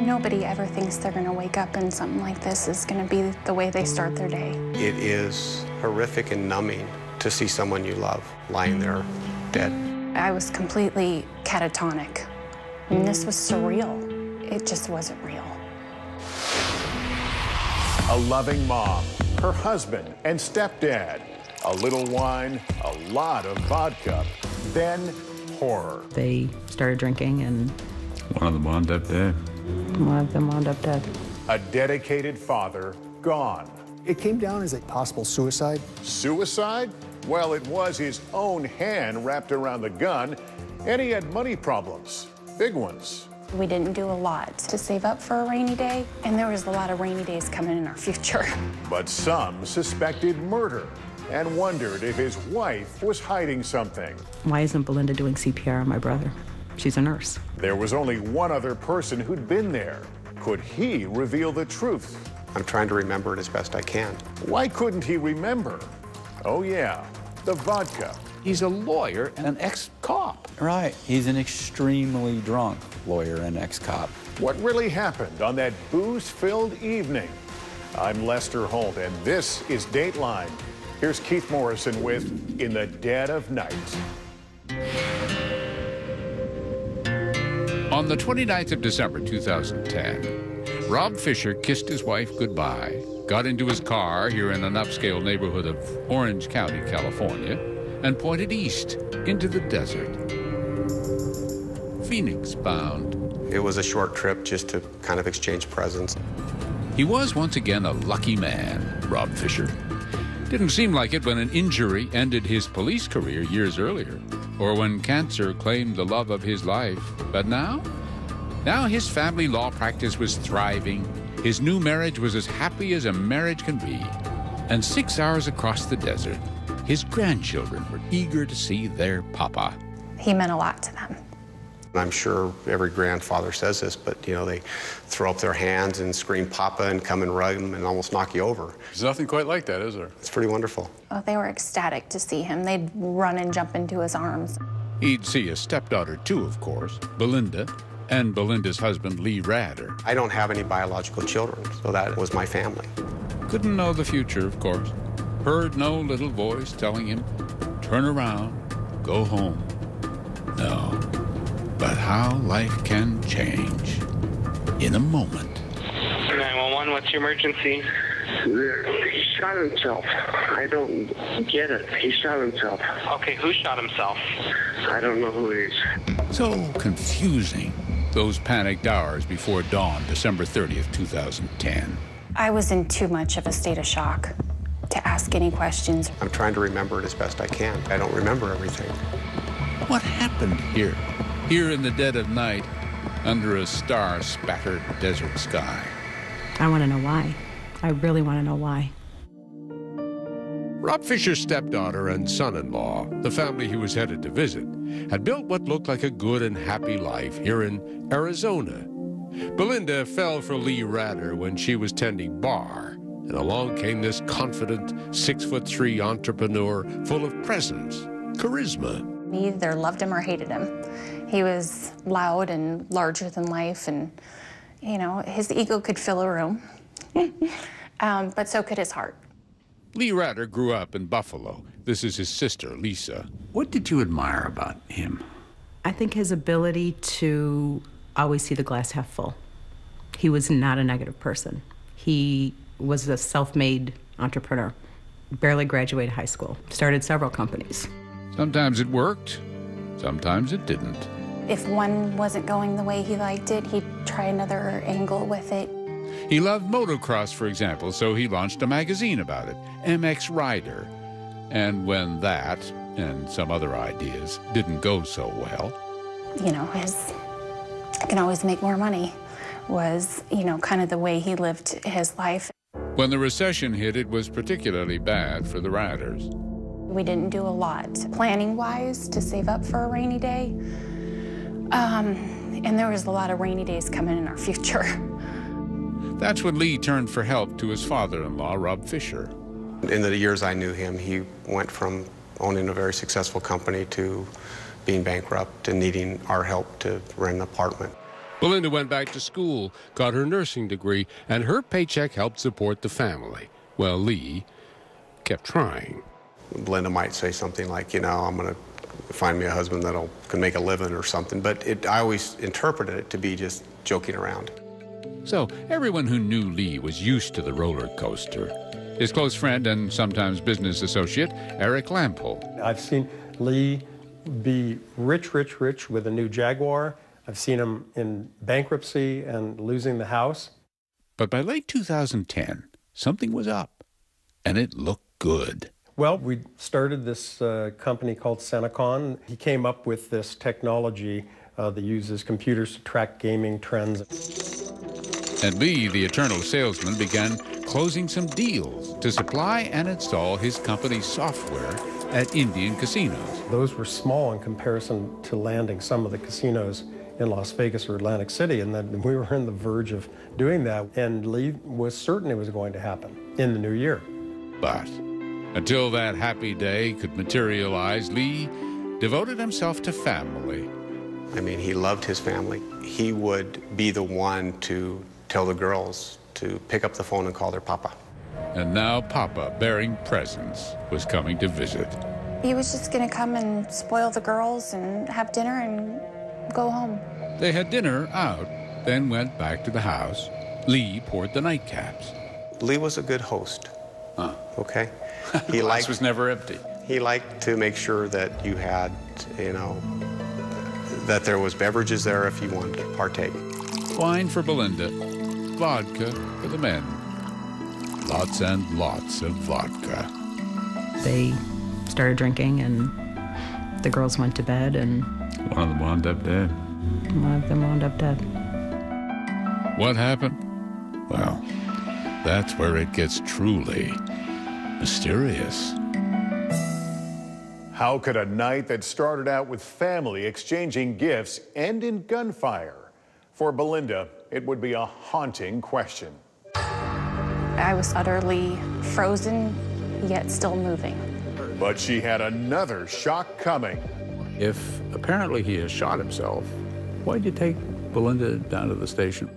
Nobody ever thinks they're going to wake up and something like this is going to be the way they start their day. It is horrific and numbing to see someone you love lying there dead. I was completely catatonic. I mean, this was surreal. It just wasn't real. A loving mom, her husband and stepdad, a little wine, a lot of vodka, then horror. They started drinking and one of them wound up dead. one of them wound up dead. A dedicated father gone. It came down as a possible suicide. Suicide? Well, it was his own hand wrapped around the gun, and he had money problems, big ones. We didn't do a lot to save up for a rainy day, and there was a lot of rainy days coming in our future. But some suspected murder and wondered if his wife was hiding something. Why isn't Belinda doing CPR on my brother? She's a nurse. There was only one other person who'd been there. Could he reveal the truth? I'm trying to remember it as best I can. Why couldn't he remember? Oh yeah, the vodka. He's a lawyer and an ex-cop. Right, he's an extremely drunk lawyer and ex-cop. What really happened on that booze-filled evening? I'm Lester Holt, and this is Dateline. Here's Keith Morrison with In the Dead of Night. On the 29th of December 2010, Rob Fisher kissed his wife goodbye, got into his car here in an upscale neighborhood of Orange County, California, and pointed east into the desert. Phoenix bound. It was a short trip just to kind of exchange presents. He was once again a lucky man, Rob Fisher. Didn't seem like it when an injury ended his police career years earlier, or when cancer claimed the love of his life. But now his family law practice was thriving. His new marriage was as happy as a marriage can be. And 6 hours across the desert, his grandchildren were eager to see their papa. He meant a lot to them. I'm sure every grandfather says this, but you know, they throw up their hands and scream Papa and come and rug them and almost knock you over. There's nothing quite like that, is there? It's pretty wonderful. Oh, they were ecstatic to see him. They'd run and jump into his arms. He'd see a stepdaughter too, of course, Belinda, and Belinda's husband, Lee Rader. I don't have any biological children, so that was my family. Couldn't know the future, of course. Heard no little voice telling him, turn around, go home. No. But how life can change in a moment. 911, what's your emergency? He shot himself. I don't get it. He shot himself. Okay, who shot himself? I don't know who he is. So confusing, those panicked hours before dawn, December 30th, 2010. I was in too much of a state of shock to ask any questions. I'm trying to remember it as best I can. I don't remember everything. What happened here? Here in the dead of night, under a star-spattered desert sky. I want to know why. I really want to know why. Rob Fisher's stepdaughter and son-in-law, the family he was headed to visit, had built what looked like a good and happy life here in Arizona. Belinda fell for Lee Rader when she was tending bar, and along came this confident 6'3" entrepreneur full of presence, charisma. We either loved him or hated him. He was loud and larger than life, and, you know, his ego could fill a room, but so could his heart. Lee Rader grew up in Buffalo. This is his sister, Lisa. What did you admire about him? I think his ability to always see the glass half full. He was not a negative person. He was a self-made entrepreneur, barely graduated high school, started several companies. Sometimes it worked, sometimes it didn't. If one wasn't going the way he liked it, he'd try another angle with it. He loved motocross, for example, so he launched a magazine about it, MX Rider. And when that, and some other ideas, didn't go so well... You know, I can always make more money was, you know, kind of the way he lived his life. When the recession hit, it was particularly bad for the Raders. We didn't do a lot planning-wise to save up for a rainy day. And there was a lot of rainy days coming in our future. That's when Lee turned for help to his father-in-law, Rob Fisher. In the years I knew him, he went from owning a very successful company to being bankrupt and needing our help to rent an apartment. Belinda went back to school, got her nursing degree, and her paycheck helped support the family. Well, Lee kept trying. Belinda might say something like, you know, I'm going to find me a husband that can make a living or something, but I always interpreted it to be just joking around. So everyone who knew Lee was used to the roller coaster. His close friend and sometimes business associate, Eric Lampole. I've seen Lee be rich with a new Jaguar. I've seen him in bankruptcy and losing the house. But by late 2010, something was up, and it looked good. Well, we started this company called Senecon. He came up with this technology that uses computers to track gaming trends. And Lee, the eternal salesman, began closing some deals to supply and install his company's software at Indian casinos. Those were small in comparison to landing some of the casinos in Las Vegas or Atlantic City, and then we were on the verge of doing that, and Lee was certain it was going to happen in the new year. But until that happy day could materialize, Lee devoted himself to family. I mean, he loved his family. He would be the one to tell the girls to pick up the phone and call their papa. And now Papa, bearing presents, was coming to visit. He was just going to come and spoil the girls and have dinner and go home. They had dinner out, then went back to the house. Lee poured the nightcaps. Lee was a good host. Okay? He was never empty. He liked to make sure that you had, you know, that there was beverages there if you wanted to partake. Wine for Belinda, vodka for the men. Lots and lots of vodka. They started drinking, and the girls went to bed, and one of them wound up dead. What happened? Well, that's where it gets truly mysterious. How could a night that started out with family exchanging gifts end in gunfire? For Belinda, it would be a haunting question. I was utterly frozen, yet still moving. But she had another shock coming. If apparently he has shot himself, why'd you take Belinda down to the station?